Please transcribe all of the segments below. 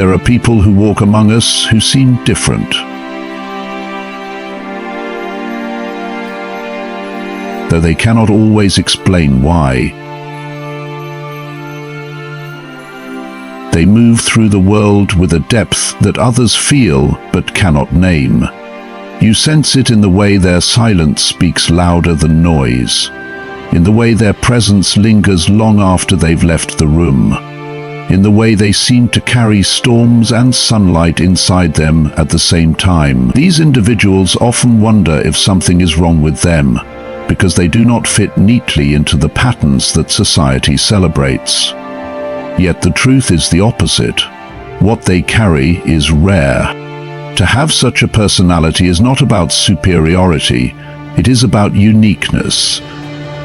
There are people who walk among us who seem different. Though they cannot always explain why. They move through the world with a depth that others feel but cannot name. You sense it in the way their silence speaks louder than noise, in the way their presence lingers long after they've left the room, in the way they seem to carry storms and sunlight inside them at the same time. These individuals often wonder if something is wrong with them, because they do not fit neatly into the patterns that society celebrates. Yet the truth is the opposite. What they carry is rare. To have such a personality is not about superiority, it is about uniqueness.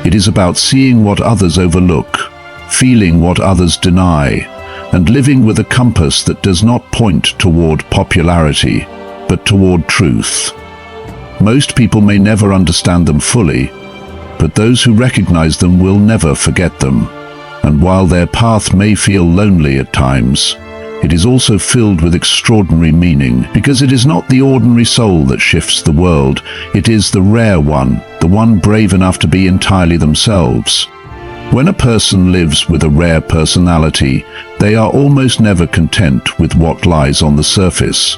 It is about seeing what others overlook, feeling what others deny, and living with a compass that does not point toward popularity, but toward truth. Most people may never understand them fully, but those who recognize them will never forget them. And while their path may feel lonely at times, it is also filled with extraordinary meaning, because it is not the ordinary soul that shifts the world, it is the rare one, the one brave enough to be entirely themselves. When a person lives with a rare personality, they are almost never content with what lies on the surface.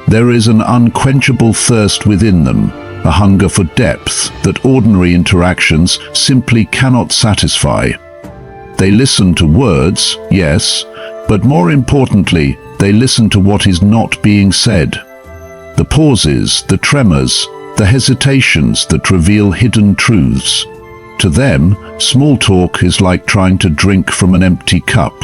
There is an unquenchable thirst within them, a hunger for depth that ordinary interactions simply cannot satisfy. They listen to words, yes, but more importantly, they listen to what is not being said. The pauses, the tremors, the hesitations that reveal hidden truths. To them, small talk is like trying to drink from an empty cup.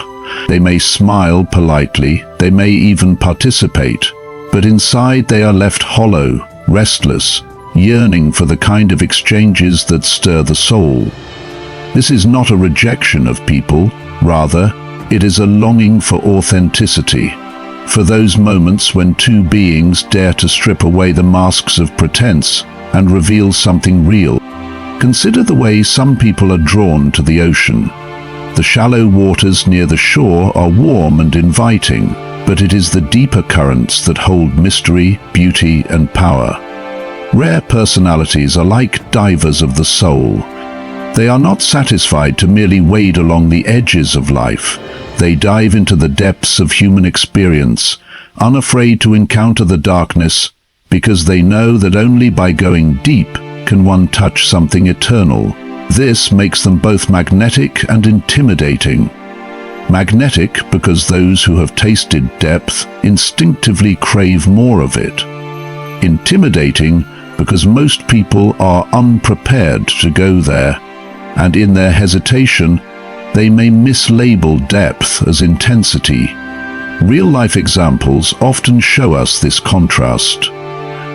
They may smile politely, they may even participate, but inside they are left hollow, restless, yearning for the kind of exchanges that stir the soul. This is not a rejection of people, rather, it is a longing for authenticity, for those moments when two beings dare to strip away the masks of pretense and reveal something real. Consider the way some people are drawn to the ocean. The shallow waters near the shore are warm and inviting, but it is the deeper currents that hold mystery, beauty, and power. Rare personalities are like divers of the soul. They are not satisfied to merely wade along the edges of life. They dive into the depths of human experience, unafraid to encounter the darkness, because they know that only by going deep can one touch something eternal. This makes them both magnetic and intimidating. Magnetic because those who have tasted depth instinctively crave more of it. Intimidating because most people are unprepared to go there, and in their hesitation, they may mislabel depth as intensity. Real-life examples often show us this contrast.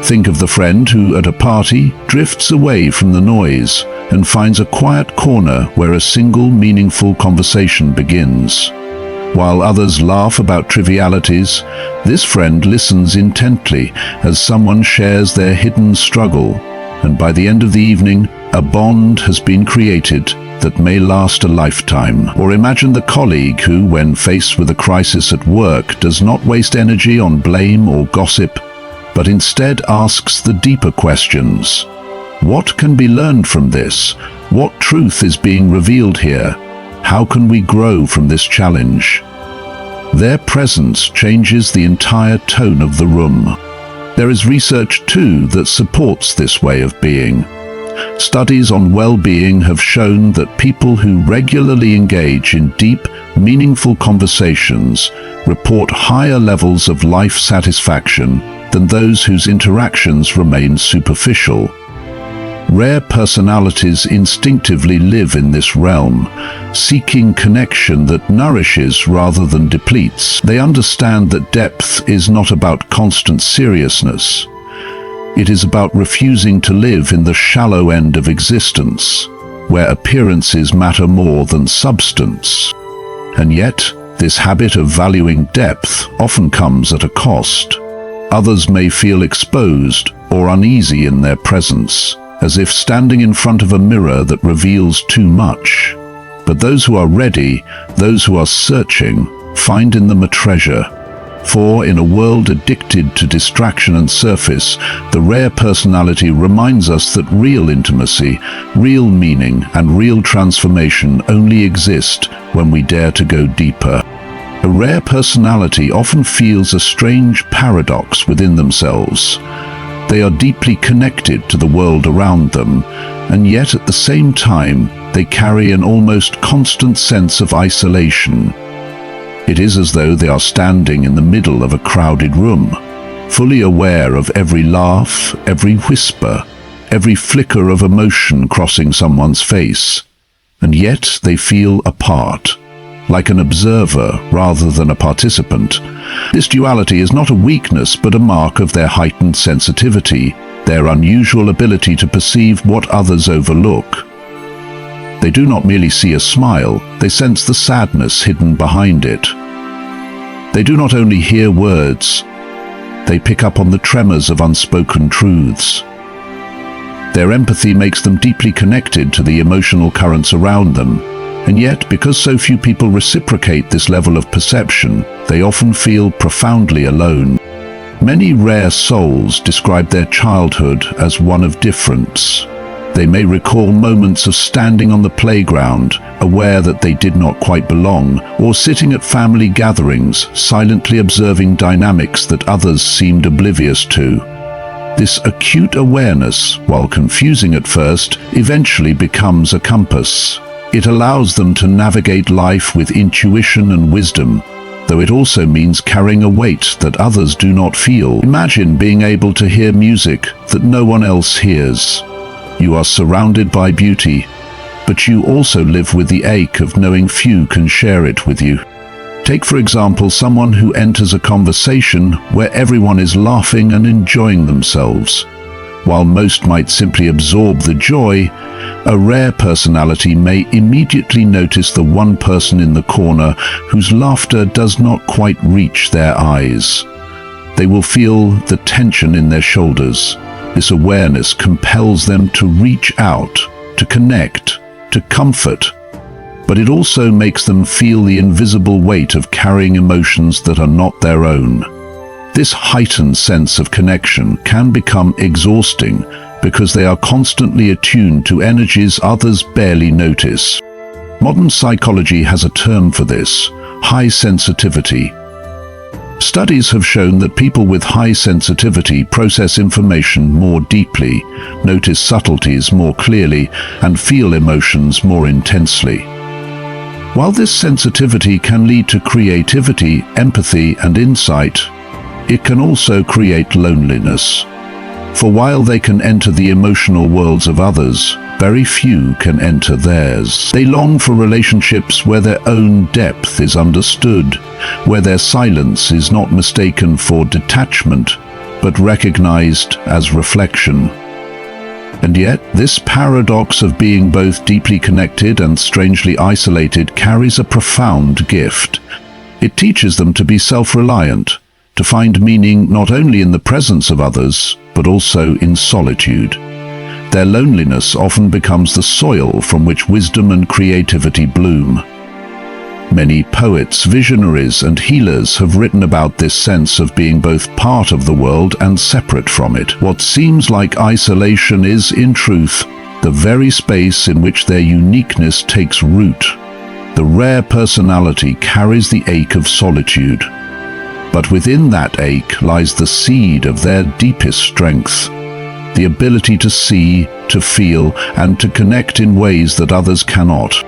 Think of the friend who, at a party, drifts away from the noise and finds a quiet corner where a single meaningful conversation begins. While others laugh about trivialities, this friend listens intently as someone shares their hidden struggle, and by the end of the evening, a bond has been created that may last a lifetime. Or imagine the colleague who, when faced with a crisis at work, does not waste energy on blame or gossip, but instead asks the deeper questions. What can be learned from this? What truth is being revealed here? How can we grow from this challenge? Their presence changes the entire tone of the room. There is research too that supports this way of being. Studies on well-being have shown that people who regularly engage in deep, meaningful conversations report higher levels of life satisfaction than those whose interactions remain superficial. Rare personalities instinctively live in this realm, seeking connection that nourishes rather than depletes. They understand that depth is not about constant seriousness. It is about refusing to live in the shallow end of existence, where appearances matter more than substance. And yet, this habit of valuing depth often comes at a cost. Others may feel exposed or uneasy in their presence, as if standing in front of a mirror that reveals too much. But those who are ready, those who are searching, find in them a treasure. For in a world addicted to distraction and surface, the rare personality reminds us that real intimacy, real meaning, and real transformation only exist when we dare to go deeper. A rare personality often feels a strange paradox within themselves. They are deeply connected to the world around them, and yet at the same time, they carry an almost constant sense of isolation. It is as though they are standing in the middle of a crowded room, fully aware of every laugh, every whisper, every flicker of emotion crossing someone's face, and yet they feel apart, like an observer rather than a participant. This duality is not a weakness but a mark of their heightened sensitivity, their unusual ability to perceive what others overlook. They do not merely see a smile, they sense the sadness hidden behind it. They do not only hear words, they pick up on the tremors of unspoken truths. Their empathy makes them deeply connected to the emotional currents around them, and yet, because so few people reciprocate this level of perception, they often feel profoundly alone. Many rare souls describe their childhood as one of difference. They may recall moments of standing on the playground, aware that they did not quite belong, or sitting at family gatherings, silently observing dynamics that others seemed oblivious to. This acute awareness, while confusing at first, eventually becomes a compass. It allows them to navigate life with intuition and wisdom, though it also means carrying a weight that others do not feel. Imagine being able to hear music that no one else hears. You are surrounded by beauty, but you also live with the ache of knowing few can share it with you. Take, for example, someone who enters a conversation where everyone is laughing and enjoying themselves. While most might simply absorb the joy, a rare personality may immediately notice the one person in the corner whose laughter does not quite reach their eyes. They will feel the tension in their shoulders. This awareness compels them to reach out, to connect, to comfort, but it also makes them feel the invisible weight of carrying emotions that are not their own. This heightened sense of connection can become exhausting because they are constantly attuned to energies others barely notice. Modern psychology has a term for this: high sensitivity. Studies have shown that people with high sensitivity process information more deeply, notice subtleties more clearly, and feel emotions more intensely. While this sensitivity can lead to creativity, empathy, and insight, it can also create loneliness. For while they can enter the emotional worlds of others, very few can enter theirs. They long for relationships where their own depth is understood, where their silence is not mistaken for detachment, but recognized as reflection. And yet, this paradox of being both deeply connected and strangely isolated carries a profound gift. It teaches them to be self-reliant, to find meaning not only in the presence of others, but also in solitude. Their loneliness often becomes the soil from which wisdom and creativity bloom. Many poets, visionaries, and healers have written about this sense of being both part of the world and separate from it. What seems like isolation is, in truth, the very space in which their uniqueness takes root. The rare personality carries the ache of solitude, but within that ache lies the seed of their deepest strength, the ability to see, to feel, and to connect in ways that others cannot.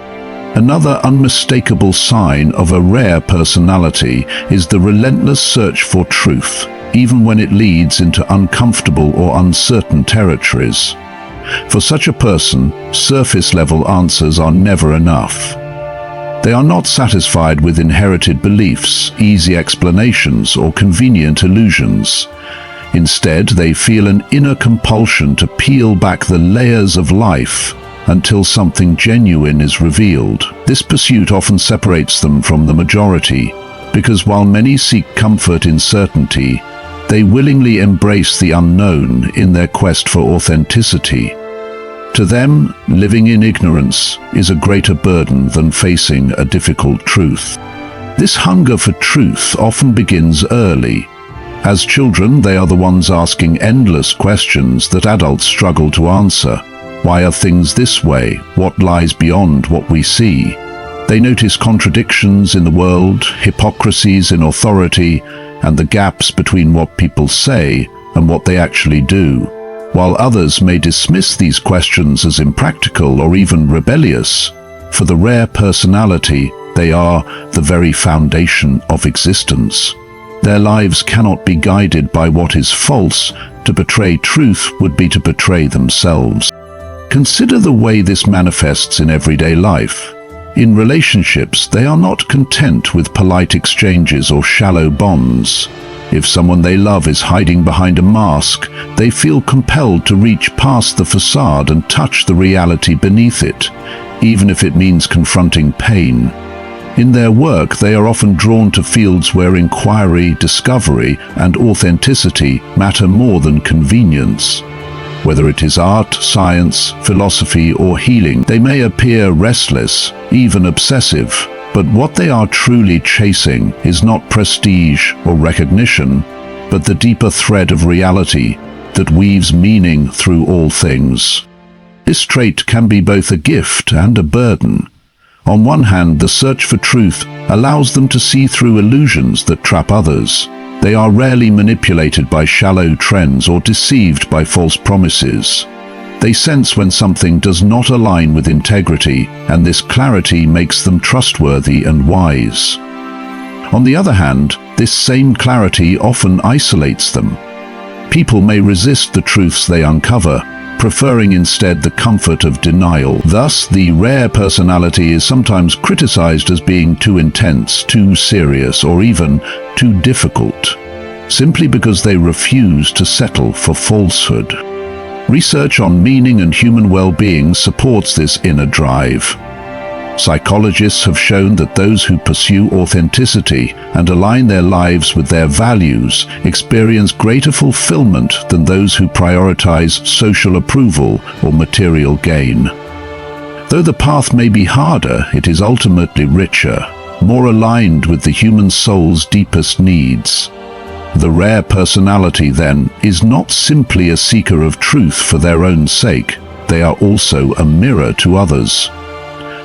Another unmistakable sign of a rare personality is the relentless search for truth, even when it leads into uncomfortable or uncertain territories. For such a person, surface-level answers are never enough. They are not satisfied with inherited beliefs, easy explanations, or convenient illusions. Instead, they feel an inner compulsion to peel back the layers of life until something genuine is revealed. This pursuit often separates them from the majority, because while many seek comfort in certainty, they willingly embrace the unknown in their quest for authenticity. To them, living in ignorance is a greater burden than facing a difficult truth. This hunger for truth often begins early. As children, they are the ones asking endless questions that adults struggle to answer. Why are things this way? What lies beyond what we see? They notice contradictions in the world, hypocrisies in authority, and the gaps between what people say and what they actually do. While others may dismiss these questions as impractical or even rebellious, for the rare personality, they are the very foundation of existence. Their lives cannot be guided by what is false. To betray truth would be to betray themselves. Consider the way this manifests in everyday life. In relationships, they are not content with polite exchanges or shallow bonds. If someone they love is hiding behind a mask, they feel compelled to reach past the facade and touch the reality beneath it, even if it means confronting pain. In their work, they are often drawn to fields where inquiry, discovery, and authenticity matter more than convenience. Whether it is art, science, philosophy, or healing, they may appear restless, even obsessive, but what they are truly chasing is not prestige or recognition, but the deeper thread of reality that weaves meaning through all things. This trait can be both a gift and a burden. On one hand, the search for truth allows them to see through illusions that trap others. They are rarely manipulated by shallow trends or deceived by false promises. They sense when something does not align with integrity, and this clarity makes them trustworthy and wise. On the other hand, this same clarity often isolates them. People may resist the truths they uncover, preferring instead the comfort of denial. Thus, the rare personality is sometimes criticized as being too intense, too serious, or even too difficult, simply because they refuse to settle for falsehood. Research on meaning and human well-being supports this inner drive. Psychologists have shown that those who pursue authenticity and align their lives with their values experience greater fulfillment than those who prioritize social approval or material gain. Though the path may be harder, it is ultimately richer, more aligned with the human soul's deepest needs. The rare personality, then, is not simply a seeker of truth for their own sake. They are also a mirror to others.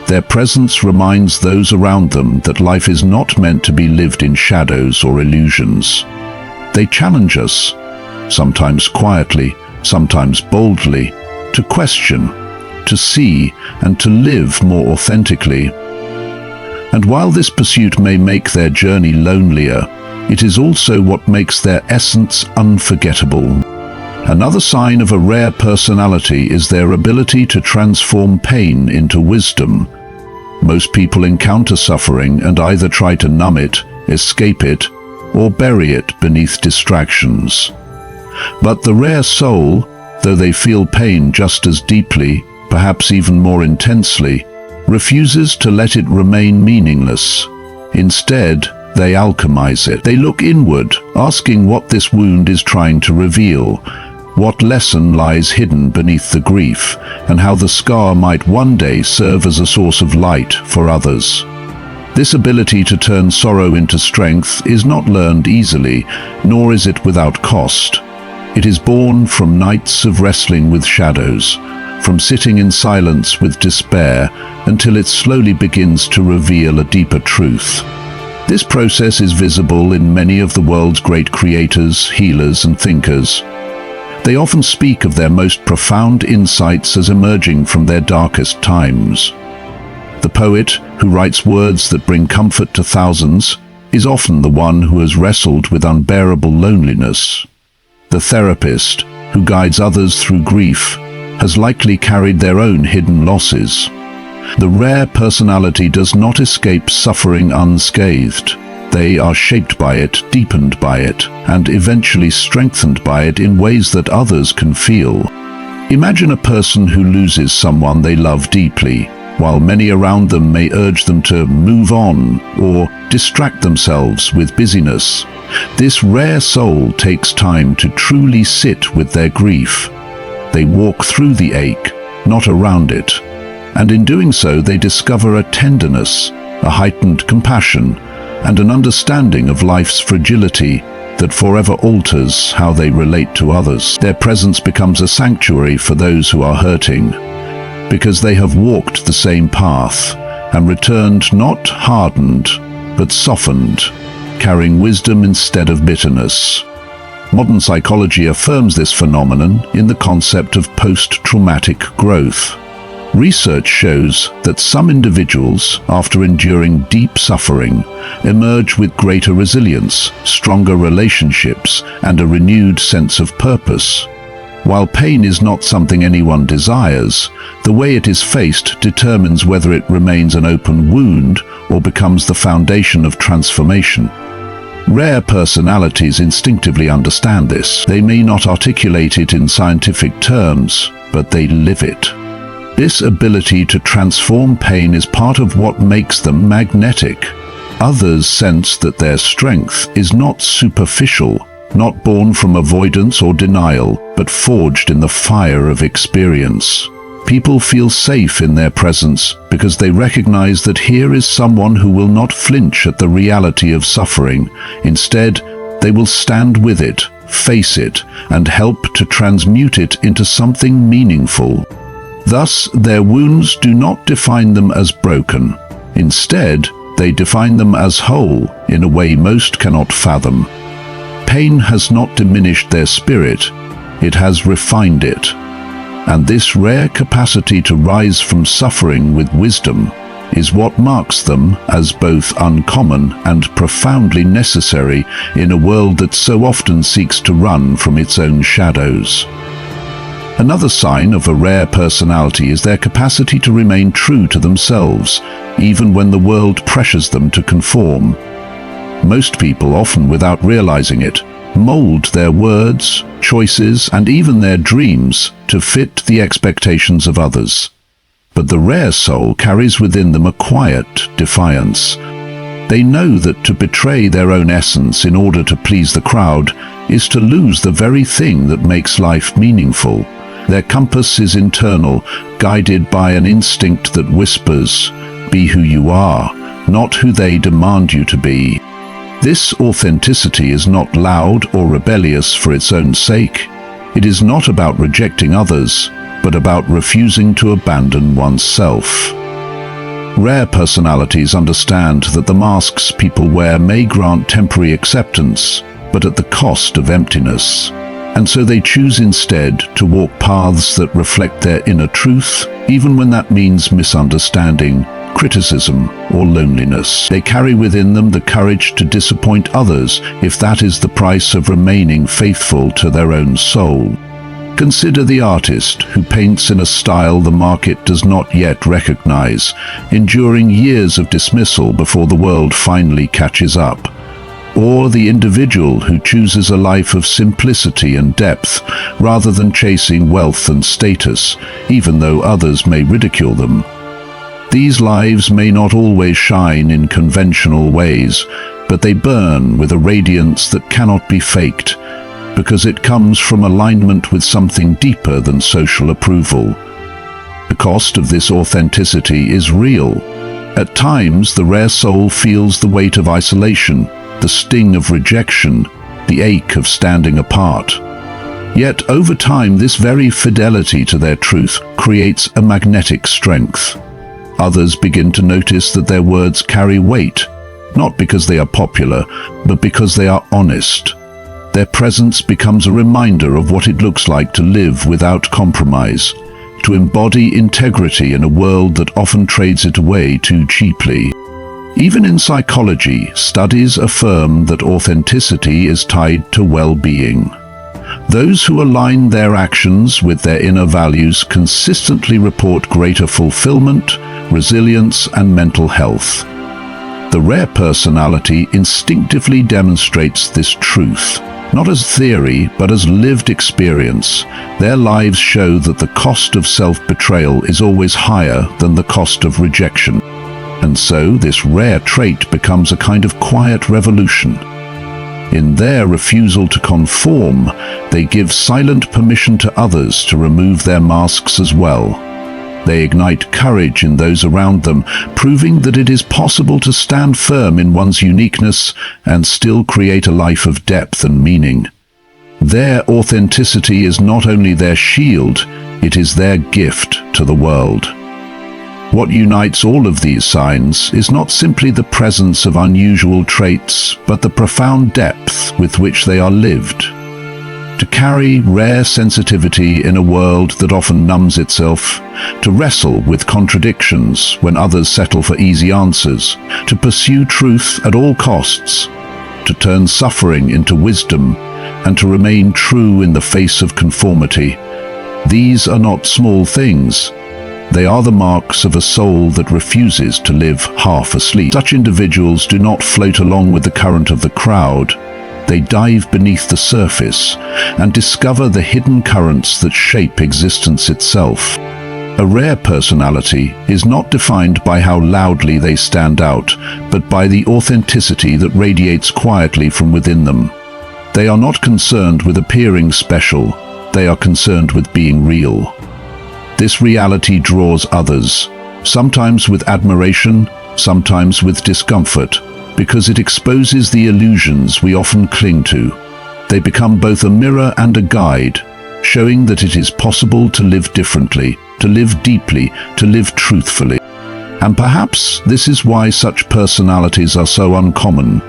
Their presence reminds those around them that life is not meant to be lived in shadows or illusions. They challenge us, sometimes quietly, sometimes boldly, to question, to see, and to live more authentically. And while this pursuit may make their journey lonelier, it is also what makes their essence unforgettable. Another sign of a rare personality is their ability to transform pain into wisdom. Most people encounter suffering and either try to numb it, escape it, or bury it beneath distractions. But the rare soul, though they feel pain just as deeply, perhaps even more intensely, refuses to let it remain meaningless. Instead, they alchemize it. They look inward, asking what this wound is trying to reveal, what lesson lies hidden beneath the grief, and how the scar might one day serve as a source of light for others. This ability to turn sorrow into strength is not learned easily, nor is it without cost. It is born from nights of wrestling with shadows, from sitting in silence with despair, until it slowly begins to reveal a deeper truth. This process is visible in many of the world's great creators, healers, and thinkers. They often speak of their most profound insights as emerging from their darkest times. The poet, who writes words that bring comfort to thousands, is often the one who has wrestled with unbearable loneliness. The therapist, who guides others through grief, has likely carried their own hidden losses. The rare personality does not escape suffering unscathed. They are shaped by it, deepened by it, and eventually strengthened by it in ways that others can feel. Imagine a person who loses someone they love deeply, while many around them may urge them to move on or distract themselves with busyness. This rare soul takes time to truly sit with their grief. They walk through the ache, not around it. And in doing so, they discover a tenderness, a heightened compassion, and an understanding of life's fragility that forever alters how they relate to others. Their presence becomes a sanctuary for those who are hurting, because they have walked the same path and returned not hardened, but softened, carrying wisdom instead of bitterness. Modern psychology affirms this phenomenon in the concept of post-traumatic growth. Research shows that some individuals, after enduring deep suffering, emerge with greater resilience, stronger relationships, and a renewed sense of purpose. While pain is not something anyone desires, the way it is faced determines whether it remains an open wound or becomes the foundation of transformation. Rare personalities instinctively understand this. They may not articulate it in scientific terms, but they live it. This ability to transform pain is part of what makes them magnetic. Others sense that their strength is not superficial, not born from avoidance or denial, but forged in the fire of experience. People feel safe in their presence because they recognize that here is someone who will not flinch at the reality of suffering. Instead, they will stand with it, face it, and help to transmute it into something meaningful. Thus, their wounds do not define them as broken. Instead, they define them as whole in a way most cannot fathom. Pain has not diminished their spirit, it has refined it. And this rare capacity to rise from suffering with wisdom is what marks them as both uncommon and profoundly necessary in a world that so often seeks to run from its own shadows. Another sign of a rare personality is their capacity to remain true to themselves, even when the world pressures them to conform. Most people, often without realizing it, mold their words, choices, and even their dreams to fit the expectations of others. But the rare soul carries within them a quiet defiance. They know that to betray their own essence in order to please the crowd is to lose the very thing that makes life meaningful. Their compass is internal, guided by an instinct that whispers, "Be who you are, not who they demand you to be." This authenticity is not loud or rebellious for its own sake. It is not about rejecting others, but about refusing to abandon oneself. Rare personalities understand that the masks people wear may grant temporary acceptance, but at the cost of emptiness. And so they choose instead to walk paths that reflect their inner truth, even when that means misunderstanding, criticism, or loneliness. They carry within them the courage to disappoint others if that is the price of remaining faithful to their own soul. Consider the artist who paints in a style the market does not yet recognize, enduring years of dismissal before the world finally catches up. Or the individual who chooses a life of simplicity and depth rather than chasing wealth and status, even though others may ridicule them. These lives may not always shine in conventional ways, but they burn with a radiance that cannot be faked, because it comes from alignment with something deeper than social approval. The cost of this authenticity is real. At times, the rare soul feels the weight of isolation, the sting of rejection, the ache of standing apart. Yet over time, this very fidelity to their truth creates a magnetic strength. Others begin to notice that their words carry weight, not because they are popular, but because they are honest. Their presence becomes a reminder of what it looks like to live without compromise, to embody integrity in a world that often trades it away too cheaply. Even in psychology, studies affirm that authenticity is tied to well-being. Those who align their actions with their inner values consistently report greater fulfillment, resilience, and mental health. The rare personality instinctively demonstrates this truth, not as theory, but as lived experience. Their lives show that the cost of self-betrayal is always higher than the cost of rejection. And so this rare trait becomes a kind of quiet revolution. In their refusal to conform, they give silent permission to others to remove their masks as well. They ignite courage in those around them, proving that it is possible to stand firm in one's uniqueness and still create a life of depth and meaning. Their authenticity is not only their shield, it is their gift to the world. What unites all of these signs is not simply the presence of unusual traits, but the profound depth with which they are lived. To carry rare sensitivity in a world that often numbs itself, to wrestle with contradictions when others settle for easy answers, to pursue truth at all costs, to turn suffering into wisdom, and to remain true in the face of conformity. These are not small things. They are the marks of a soul that refuses to live half asleep. Such individuals do not float along with the current of the crowd. They dive beneath the surface and discover the hidden currents that shape existence itself. A rare personality is not defined by how loudly they stand out, but by the authenticity that radiates quietly from within them. They are not concerned with appearing special. They are concerned with being real. This reality draws others, sometimes with admiration, sometimes with discomfort, because it exposes the illusions we often cling to. They become both a mirror and a guide, showing that it is possible to live differently, to live deeply, to live truthfully. And perhaps this is why such personalities are so uncommon.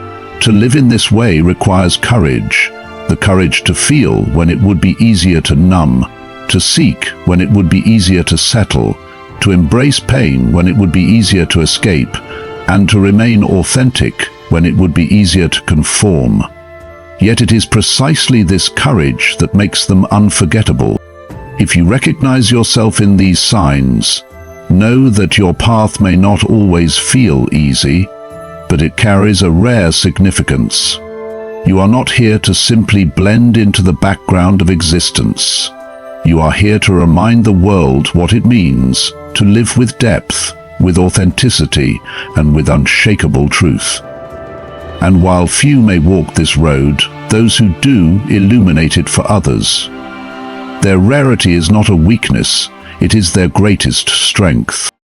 To live in this way requires courage, the courage to feel when it would be easier to numb, to seek when it would be easier to settle, to embrace pain when it would be easier to escape, and to remain authentic when it would be easier to conform. Yet it is precisely this courage that makes them unforgettable. If you recognize yourself in these signs, know that your path may not always feel easy, but it carries a rare significance. You are not here to simply blend into the background of existence. You are here to remind the world what it means to live with depth, with authenticity, and with unshakable truth. And while few may walk this road, those who do illuminate it for others. Their rarity is not a weakness, it is their greatest strength.